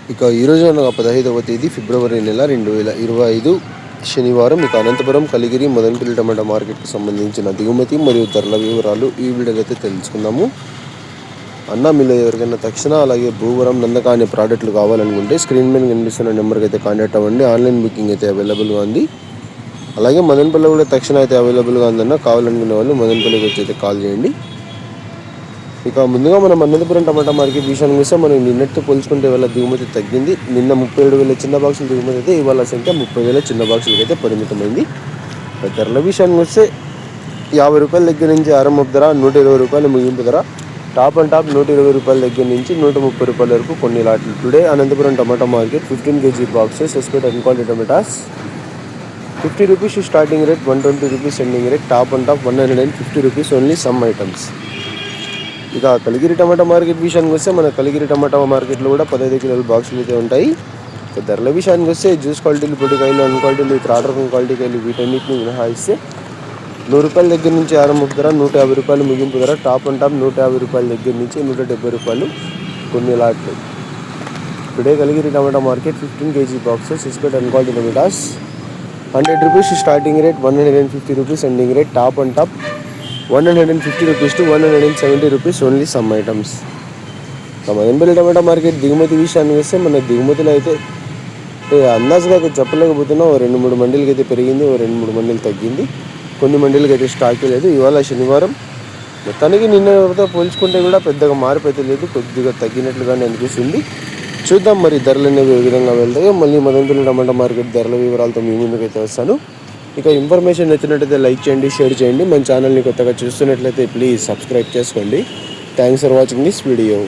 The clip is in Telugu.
ఇక ఈరోజు అనగా 15వ తేదీ ఫిబ్రవరి నెల 2025 శనివారం. ఇక అనంతపురం, కలిగిరి, మదనపల్లి టమాటా మార్కెట్కి సంబంధించిన దిగుమతి మరియు ధరల వివరాలు ఈ వీడియోలో అయితే తెలుసుకుందాము. అన్న మీలో ఎవరికైనా తక్షణ అలాగే భూవరం, నందక అనే ప్రోడక్ట్లు కావాలనుకుంటే స్క్రీన్ మీద కనిపిస్తున్న నెంబర్కి అయితే కాంటాక్ట్ అవ్వండి. ఆన్లైన్ బుకింగ్ అయితే అవైలబుల్గా ఉంది. అలాగే మదనపల్లి కూడా తక్షణ అయితే అవైలబుల్గా ఉందన్న. కావాలనుకునే వాళ్ళు మదనపల్లికి వచ్చి అయితే కాల్ చేయండి. ఇక ముందుగా మనం అనంతపురం టమాటా మార్కెట్ విషయానికి వస్తే మనం నిన్నటితో పోల్చుకుంటే ఇవాళ దిగుమతి తగ్గింది. నిన్న 37,000 చిన్న బాక్సులు దిగుమతి అయితే ఇవాళ సంఖ్య 30,000 చిన్న బాక్సులకి అయితే పరిమితమైంది. ధరల విషయానికి వస్తే 50 రూపాయల దగ్గర నుంచి ఆరంభ ధర, 120 రూపాయలు ముగింపు ధర. టాప్ అండ్ టాప్ 120 రూపాయల దగ్గర నుంచి 130 రూపాయల వరకు కొన్ని లాట్లు. Today Anantapuram tomato market 15 kg boxes aspect and quality tomatoes 50 rupees starting rate, 120 rupees ending rate. Top and top 150 rupees only some items. ఇక కలిగిరి టమాటా మార్కెట్ విషయానికి వస్తే మన కలిగిరి టమాటా మార్కెట్లో కూడా 15 కిలోల బాక్సులు అయితే ఉంటాయి. ధరల విషయానికి వస్తే జ్యూస్ క్వాలిటీలు, పొడికాయలు, అన్ క్వాలిటీలు, త్రాడ్ రకం క్వాలిటీ కాయలు వీటన్నిటిని మినహాయిస్తే 100 రూపాయల దగ్గర నుంచి ఆరంభ ధర, 150 రూపాయలు ముగింపు ధర. టాప్ అండ్ టాప్ 150 రూపాయల దగ్గర నుంచి 170 రూపాయలు కొన్ని లాట్లు. Today Kaligiri tomato market 15 kg boxes aspect and quality tomatoes 100 rupees starting rate, 150 rupees ending rate. Top and top 150 rupees to 170 rupees only some items. Madanapalle tomato market దిగుమతి విషయాన్ని వస్తే మన దిగుమతిలో అయితే అందాజుగా అయితే చెప్పలేకపోతున్నా. 2-3 మండీలకి అయితే పెరిగింది, 2-3 మండీలు తగ్గింది. కొన్ని మండీలకి అయితే స్టాక్ లేదు. ఇవాళ శనివారం మొత్తానికి నిన్నతో పోల్చుకుంటే కూడా పెద్దగా మార్పు అయితే లేదు, కొద్దిగా తగ్గినట్లుగానే అనిపిస్తుంది. చూద్దాం మరి ధరలు అనేవి ఏ విధంగా వెళ్తాయో. మళ్ళీ మదనపల్లి టమాటా మార్కెట్ ధరల వివరాలతో మీ ముందుకు అయితే వస్తాను. ఇక ఇన్ఫర్మేషన్ నచ్చినట్లయితే లైక్ చేయండి, షేర్ చేయండి. మన ఛానల్ని కొత్తగా చూస్తున్నట్లయితే ప్లీజ్ సబ్స్క్రైబ్ చేసుకోండి. Thanks for watching this video.